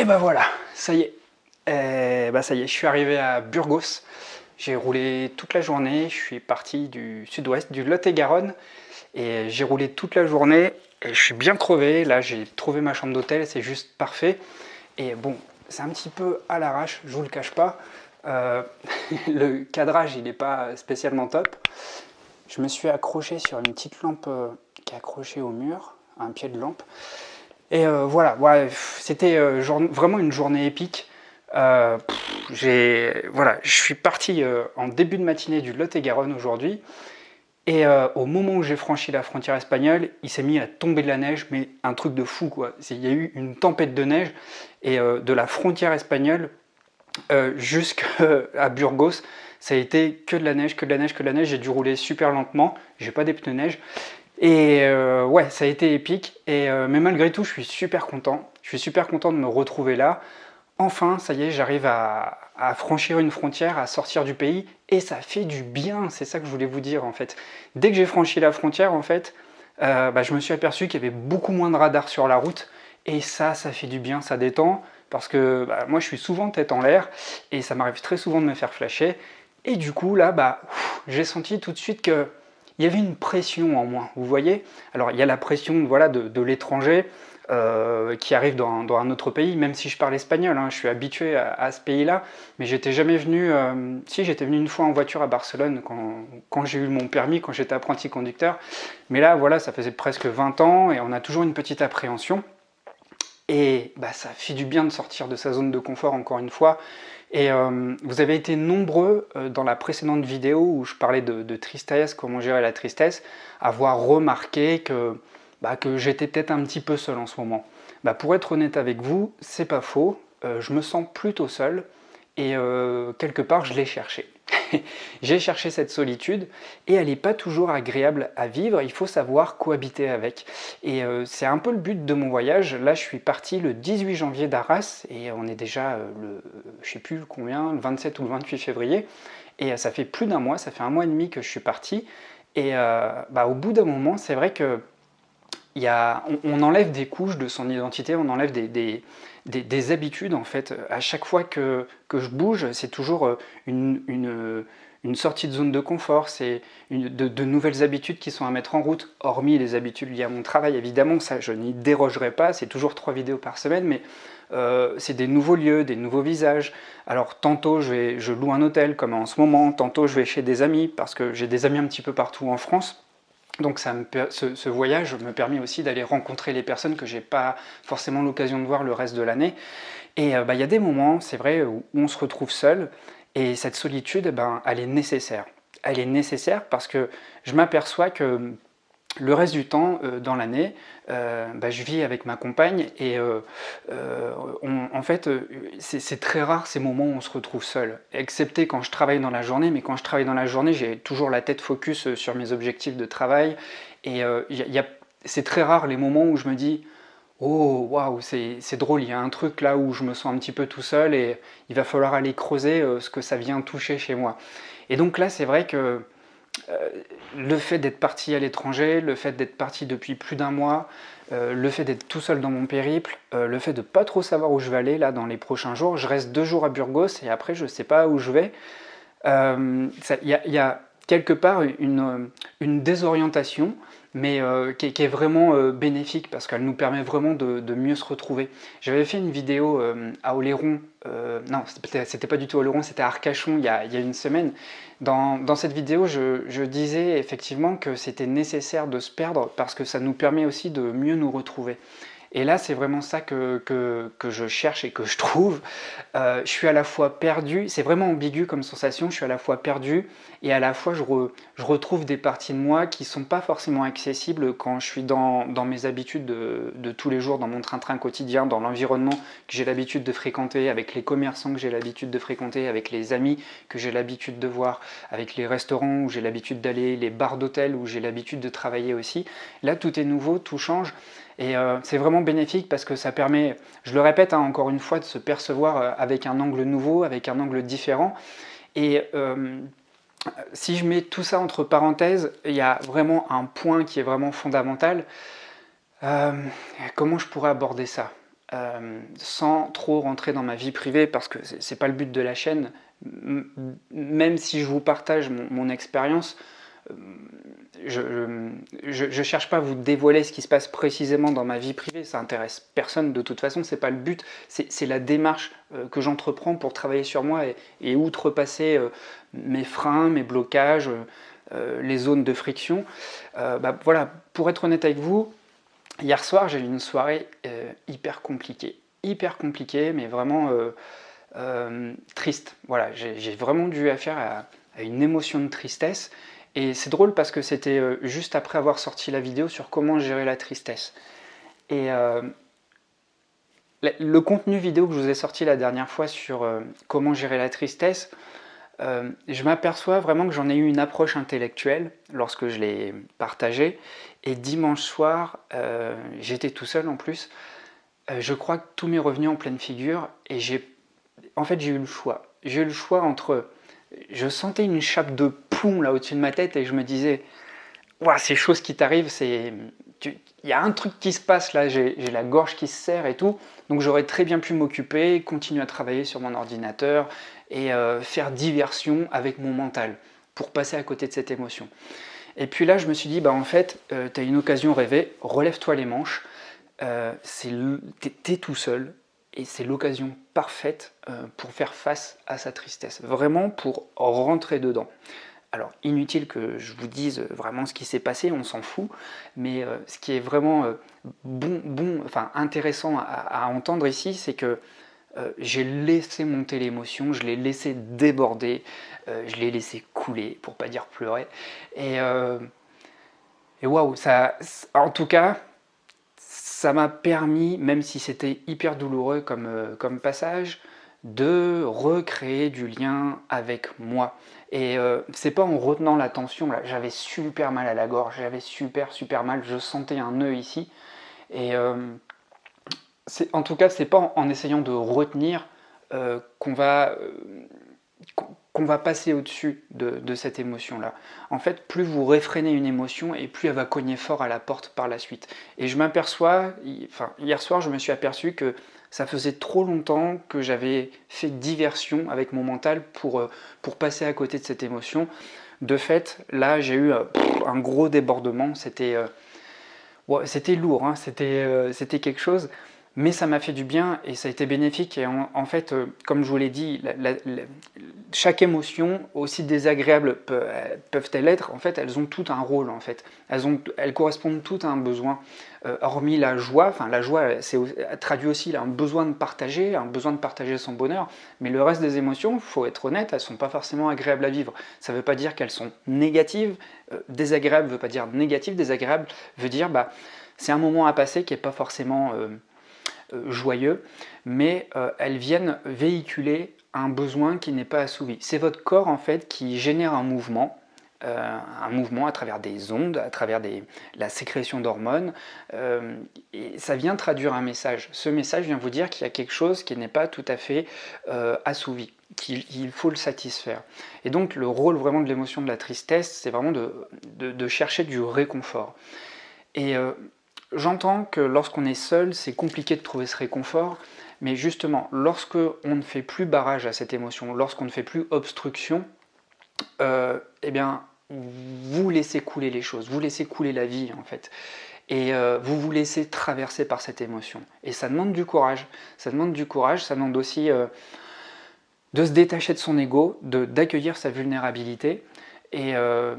bah voilà, ça y est. Ça y est, je suis arrivé à Burgos. J'ai roulé toute la journée, je suis parti du sud-ouest, du Lot-et-Garonne, et j'ai roulé toute la journée, et je suis bien crevé. Là, j'ai trouvé ma chambre d'hôtel, c'est juste parfait. Et bon, c'est un petit peu à l'arrache, je vous le cache pas. Euh, le cadrage, il n'est pas spécialement top. Je me suis accroché sur une petite lampe qui est accrochée au mur, un pied de lampe. Et voilà, ouais, c'était vraiment une journée épique. Voilà, je suis parti en début de matinée du Lot-et-Garonne aujourd'hui. Et au moment où j'ai franchi la frontière espagnole, il s'est mis à tomber de la neige, mais un truc de fou quoi. Il y a eu une tempête de neige et de la frontière espagnole jusqu'à Burgos, ça a été que de la neige, que de la neige, que de la neige. J'ai dû rouler super lentement, j'ai pas des pneus neige. Et ouais, ça a été épique. Mais malgré tout, je suis super content. Je suis super content de me retrouver là. Enfin, ça y est, j'arrive à franchir une frontière, à sortir du pays. Et ça fait du bien, c'est ça que je voulais vous dire en fait. Dès que j'ai franchi la frontière, en fait, je me suis aperçu qu'il y avait beaucoup moins de radars sur la route. Et ça fait du bien, ça détend. Parce que moi, je suis souvent tête en l'air. Et ça m'arrive très souvent de me faire flasher. Et du coup, là, j'ai senti tout de suite que il y avait une pression en moi, vous voyez. Alors il y a la pression voilà, de l'étranger qui arrive dans un autre pays, même si je parle espagnol, hein, je suis habitué à ce pays-là, mais j'étais jamais venu, si j'étais venu une fois en voiture à Barcelone quand j'ai eu mon permis, quand j'étais apprenti conducteur, mais là voilà, ça faisait presque 20 ans et on a toujours une petite appréhension. Et ça fait du bien de sortir de sa zone de confort encore une fois. Et vous avez été nombreux dans la précédente vidéo où je parlais de tristesse, comment gérer la tristesse, à avoir remarqué que j'étais peut-être un petit peu seul en ce moment. Pour être honnête avec vous, c'est pas faux, je me sens plutôt seul et quelque part je l'ai cherché. J'ai cherché cette solitude et elle n'est pas toujours agréable à vivre, il faut savoir cohabiter avec. Et c'est un peu le but de mon voyage. Là, je suis parti le 18 janvier d'Arras et on est déjà je sais plus combien, le 27 ou le 28 février. Et ça fait plus d'un mois, ça fait un mois et demi que je suis parti. Et au bout d'un moment, c'est vrai que on enlève des couches de son identité, on enlève des habitudes en fait. À chaque fois que je bouge, c'est toujours une sortie de zone de confort, c'est de nouvelles habitudes qui sont à mettre en route, hormis les habitudes liées à mon travail évidemment, ça je n'y dérogerai pas, c'est toujours 3 vidéos par semaine, mais c'est des nouveaux lieux, des nouveaux visages. Alors tantôt je loue un hôtel comme en ce moment, tantôt je vais chez des amis, parce que j'ai des amis un petit peu partout en France. Donc ce voyage me permet aussi d'aller rencontrer les personnes que j'ai pas forcément l'occasion de voir le reste de l'année. Et y a des moments, c'est vrai, où on se retrouve seul, et cette solitude, elle est nécessaire. Elle est nécessaire parce que je m'aperçois que le reste du temps, dans l'année, je vis avec ma compagne et en fait, c'est très rare ces moments où on se retrouve seul, excepté quand je travaille dans la journée, mais quand je travaille dans la journée, j'ai toujours la tête focus sur mes objectifs de travail et c'est très rare les moments où je me dis oh waouh, c'est drôle, il y a un truc là où je me sens un petit peu tout seul et il va falloir aller creuser ce que ça vient toucher chez moi. Et donc là, c'est vrai que le fait d'être parti à l'étranger, le fait d'être parti depuis plus d'un mois, le fait d'être tout seul dans mon périple, le fait de pas trop savoir où je vais aller là dans les prochains jours, je reste 2 jours à Burgos et après je sais pas où je vais. Y a quelque part une désorientation, mais qui est vraiment bénéfique parce qu'elle nous permet vraiment de mieux se retrouver. J'avais fait une vidéo à Oléron, non, c'était pas du tout à Oléron, c'était à Arcachon il y a une semaine. Dans cette vidéo, je disais effectivement que c'était nécessaire de se perdre parce que ça nous permet aussi de mieux nous retrouver. Et là, c'est vraiment ça que je cherche et que je trouve. Je suis à la fois perdu, c'est vraiment ambigu comme sensation, je suis à la fois perdu et à la fois je retrouve des parties de moi qui ne sont pas forcément accessibles quand je suis dans mes habitudes de tous les jours, dans mon train-train quotidien, dans l'environnement que j'ai l'habitude de fréquenter, avec les commerçants que j'ai l'habitude de fréquenter, avec les amis que j'ai l'habitude de voir, avec les restaurants où j'ai l'habitude d'aller, les bars d'hôtel où j'ai l'habitude de travailler aussi. Là, tout est nouveau, tout change. Et c'est vraiment bénéfique parce que ça permet, je le répète encore une fois, de se percevoir avec un angle nouveau, avec un angle différent. Et si je mets tout ça entre parenthèses, il y a vraiment un point qui est vraiment fondamental. Comment je pourrais aborder ça ? sans trop rentrer dans ma vie privée, parce que c'est pas le but de la chaîne. Même si je vous partage mon expérience, je ne cherche pas à vous dévoiler ce qui se passe précisément dans ma vie privée, ça intéresse personne de toute façon, c'est pas le but, c'est la démarche que j'entreprends pour travailler sur moi et outrepasser mes freins, mes blocages, les zones de friction. Voilà, pour être honnête avec vous, hier soir j'ai eu une soirée hyper compliquée, mais vraiment triste. Voilà, j'ai vraiment dû affaire à une émotion de tristesse. Et c'est drôle parce que c'était juste après avoir sorti la vidéo sur comment gérer la tristesse. Et le contenu vidéo que je vous ai sorti la dernière fois sur comment gérer la tristesse, je m'aperçois vraiment que j'en ai eu une approche intellectuelle lorsque je l'ai partagé. Et dimanche soir, j'étais tout seul en plus. Je crois que tout m'est revenu en pleine figure et en fait j'ai eu le choix. J'ai eu le choix entre... Je sentais une chape de plomb là au-dessus de ma tête et je me disais, ouah, ces choses qui t'arrivent, il y a un truc qui se passe là, j'ai la gorge qui se serre et tout, donc j'aurais très bien pu m'occuper, continuer à travailler sur mon ordinateur et faire diversion avec mon mental pour passer à côté de cette émotion. Et puis là, je me suis dit, en fait, tu as une occasion rêvée, relève-toi les manches, t'es tout seul, et c'est l'occasion parfaite pour faire face à sa tristesse, vraiment pour rentrer dedans. Alors, inutile que je vous dise vraiment ce qui s'est passé, on s'en fout, mais ce qui est vraiment intéressant à entendre ici, c'est que j'ai laissé monter l'émotion, je l'ai laissé déborder, je l'ai laissé couler, pour pas dire pleurer, et waouh, en tout cas, ça m'a permis, même si c'était hyper douloureux comme passage, de recréer du lien avec moi. Et c'est pas en retenant la tension, là, j'avais super mal à la gorge, j'avais super mal, je sentais un nœud ici. Et en tout cas, c'est pas en essayant de retenir qu'on va passer au-dessus de cette émotion-là. En fait, plus vous réfrénez une émotion et plus elle va cogner fort à la porte par la suite. Et je m'aperçois, hier soir, je me suis aperçu que ça faisait trop longtemps que j'avais fait diversion avec mon mental pour passer à côté de cette émotion. De fait, là, j'ai eu un gros débordement. C'était lourd, hein, c'était quelque chose. Mais ça m'a fait du bien et ça a été bénéfique. Et en fait, comme je vous l'ai dit, chaque émotion, aussi désagréable peuvent-elles être, en fait, elles ont tout un rôle. En fait. Elles correspondent toutes à un besoin. Hormis la joie, la joie traduit aussi un besoin de partager son bonheur. Mais le reste des émotions, il faut être honnête, elles ne sont pas forcément agréables à vivre. Ça ne veut pas dire qu'elles sont négatives. Désagréable ne veut pas dire négatif. Désagréable veut dire c'est un moment à passer qui n'est pas forcément joyeux, mais elles viennent véhiculer un besoin qui n'est pas assouvi. C'est votre corps en fait qui génère un mouvement à travers des ondes, à travers la sécrétion d'hormones, et ça vient traduire un message. Ce message vient vous dire qu'il y a quelque chose qui n'est pas tout à fait assouvi, qu'il faut le satisfaire. Et donc le rôle vraiment de l'émotion de la tristesse, c'est vraiment de chercher du réconfort. Et j'entends que lorsqu'on est seul, c'est compliqué de trouver ce réconfort, mais justement, lorsque on ne fait plus barrage à cette émotion, lorsqu'on ne fait plus obstruction, eh bien, vous laissez couler les choses, vous laissez couler la vie en fait, et vous vous laissez traverser par cette émotion. Et ça demande du courage, ça demande aussi de se détacher de son ego, d'accueillir sa vulnérabilité, et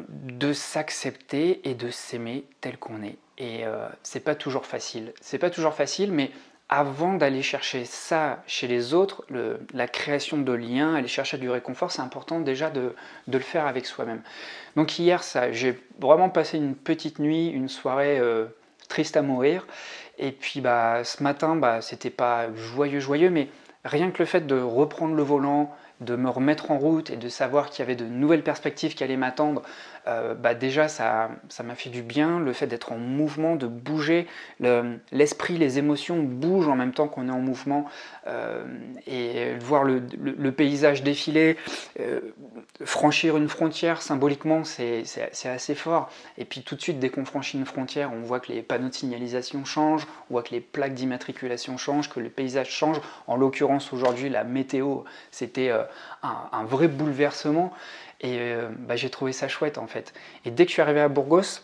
de s'accepter et de s'aimer tel qu'on est. Et c'est pas toujours facile, mais avant d'aller chercher ça chez les autres, la création de liens, aller chercher du réconfort, c'est important déjà de le faire avec soi-même. Donc hier, j'ai vraiment passé une petite nuit, une soirée triste à mourir, et puis ce matin, c'était pas joyeux, mais rien que le fait de reprendre le volant, de me remettre en route et de savoir qu'il y avait de nouvelles perspectives qui allaient m'attendre, déjà ça m'a fait du bien. Le fait d'être en mouvement, de bouger, l'esprit, les émotions bougent en même temps qu'on est en mouvement, et voir le paysage défiler, franchir une frontière symboliquement c'est assez fort. Et puis tout de suite dès qu'on franchit une frontière, on voit que les panneaux de signalisation changent, on voit que les plaques d'immatriculation changent, que le paysage change. En l'occurrence aujourd'hui la météo, c'était un vrai bouleversement. Et j'ai trouvé ça chouette en fait. Et dès que je suis arrivé à Burgos,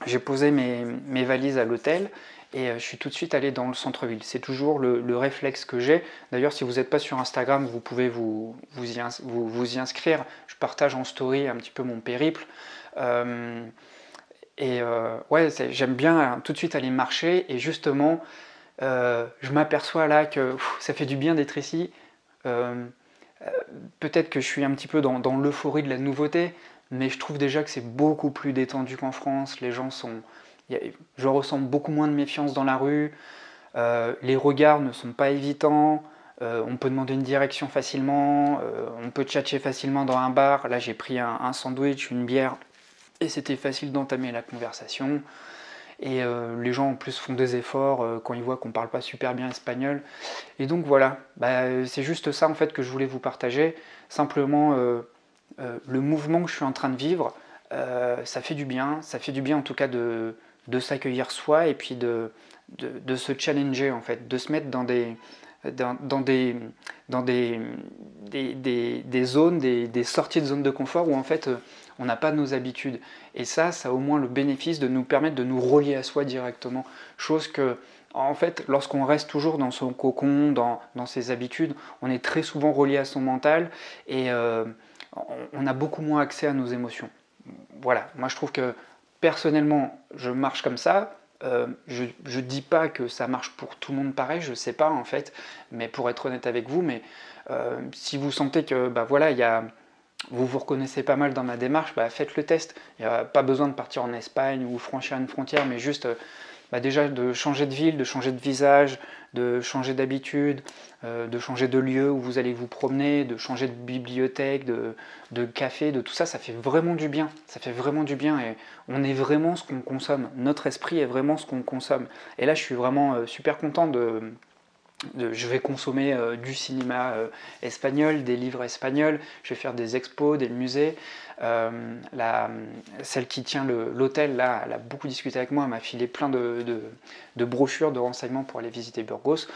j'ai posé mes valises à l'hôtel et je suis tout de suite allé dans le centre-ville. C'est toujours le réflexe que j'ai. D'ailleurs, si vous n'êtes pas sur Instagram, vous pouvez vous y inscrire. Je partage en story un petit peu mon périple. Ouais, j'aime bien tout de suite aller marcher. Et justement, je m'aperçois là que ça fait du bien d'être ici. Peut-être que je suis un petit peu dans l'euphorie de la nouveauté, mais je trouve déjà que c'est beaucoup plus détendu qu'en France. Les gens sont... Je ressens beaucoup moins de méfiance dans la rue, les regards ne sont pas évitants, on peut demander une direction facilement, on peut tchatcher facilement dans un bar. Là j'ai pris un sandwich, une bière, et c'était facile d'entamer la conversation. Et les gens en plus font des efforts quand ils voient qu'on ne parle pas super bien espagnol. Et donc voilà, c'est juste ça en fait que je voulais vous partager. Simplement le mouvement que je suis en train de vivre, ça fait du bien en tout cas de s'accueillir soi et puis de se challenger en fait, de se mettre dans des zones, des sorties de zone de confort où en fait on n'a pas nos habitudes. Et ça a au moins le bénéfice de nous permettre de nous relier à soi directement. Chose que, en fait, lorsqu'on reste toujours dans son cocon, dans ses habitudes, on est très souvent relié à son mental et on a beaucoup moins accès à nos émotions. Voilà, moi je trouve que personnellement, je marche comme ça. Je ne dis pas que ça marche pour tout le monde pareil, je ne sais pas en fait, mais pour être honnête avec vous, mais si vous sentez que voilà, vous vous reconnaissez pas mal dans ma démarche, faites le test. Il n'y a pas besoin de partir en Espagne ou franchir une frontière, mais juste déjà de changer de ville, de changer de visage, de changer d'habitude, de changer de lieu où vous allez vous promener, de changer de bibliothèque, de café, de tout ça, ça fait vraiment du bien. Ça fait vraiment du bien et on est vraiment ce qu'on consomme. Notre esprit est vraiment ce qu'on consomme. Et là, je suis vraiment super content je vais consommer du cinéma espagnol, des livres espagnols, je vais faire des expos, des musées. Celle qui tient l'hôtel, là, elle a beaucoup discuté avec moi, elle m'a filé plein de brochures, de renseignements pour aller visiter Burgos.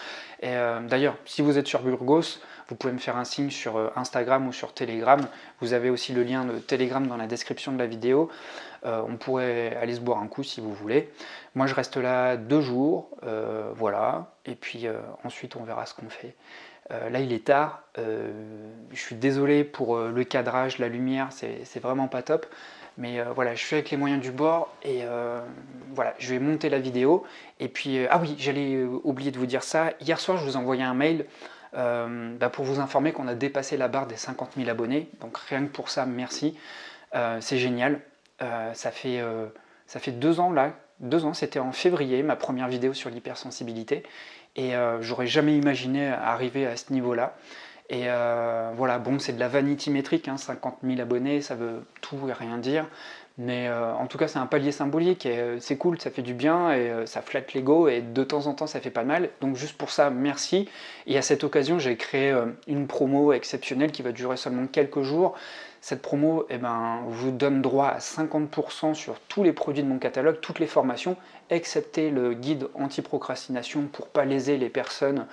Et d'ailleurs, si vous êtes sur Burgos, vous pouvez me faire un signe sur Instagram ou sur Telegram. Vous avez aussi le lien de Telegram dans la description de la vidéo. On pourrait aller se boire un coup si vous voulez. Moi je reste là 2 jours, voilà, et puis ensuite on verra ce qu'on fait. Là il est tard, je suis désolé pour le cadrage, la lumière, c'est vraiment pas top, mais voilà, je fais avec les moyens du bord et voilà, je vais monter la vidéo. Et puis, ah oui, j'allais oublier de vous dire ça, hier soir je vous envoyais un mail pour vous informer qu'on a dépassé la barre des 50 000 abonnés, donc rien que pour ça, merci, c'est génial. Ça fait 2 ans là, 2 ans, c'était en février, ma première vidéo sur l'hypersensibilité, et j'aurais jamais imaginé arriver à ce niveau-là. Et voilà, bon, c'est de la vanity métrique, 50 000 abonnés, ça veut tout et rien dire, mais en tout cas c'est un palier symbolique et c'est cool, ça fait du bien et ça flatte l'ego et de temps en temps ça fait pas mal, donc juste pour ça merci. Et à cette occasion j'ai créé une promo exceptionnelle qui va durer seulement quelques jours. Cette promo vous donne droit à 50% sur tous les produits de mon catalogue, toutes les formations, excepté le guide anti-procrastination pour pas léser les personnes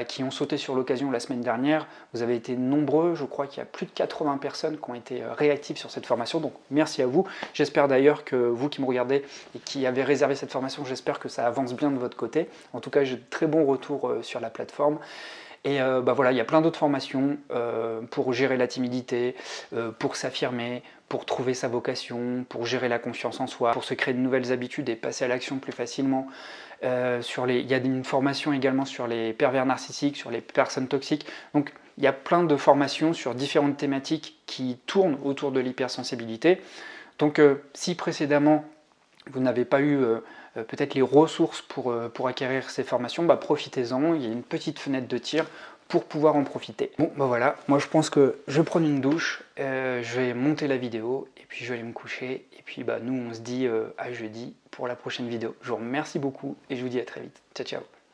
qui ont sauté sur l'occasion la semaine dernière. Vous avez été nombreux, je crois qu'il y a plus de 80 personnes qui ont été réactives sur cette formation, donc merci à vous. J'espère d'ailleurs que vous qui me regardez et qui avez réservé cette formation, j'espère que ça avance bien de votre côté. En tout cas, j'ai de très bons retours sur la plateforme. Et voilà, il y a plein d'autres formations pour gérer la timidité, pour s'affirmer, pour trouver sa vocation, pour gérer la confiance en soi, pour se créer de nouvelles habitudes et passer à l'action plus facilement. Il y a une formation également sur les pervers narcissiques, sur les personnes toxiques. Donc il y a plein de formations sur différentes thématiques qui tournent autour de l'hypersensibilité. Donc si précédemment vous n'avez pas eu peut-être les ressources pour acquérir ces formations, profitez-en, il y a une petite fenêtre de tir, pour pouvoir en profiter. Bon bah voilà, moi je pense que je vais prendre une douche, je vais monter la vidéo et puis je vais aller me coucher. Et puis bah nous on se dit à jeudi pour la prochaine vidéo. Je vous remercie beaucoup et je vous dis à très vite. Ciao ciao.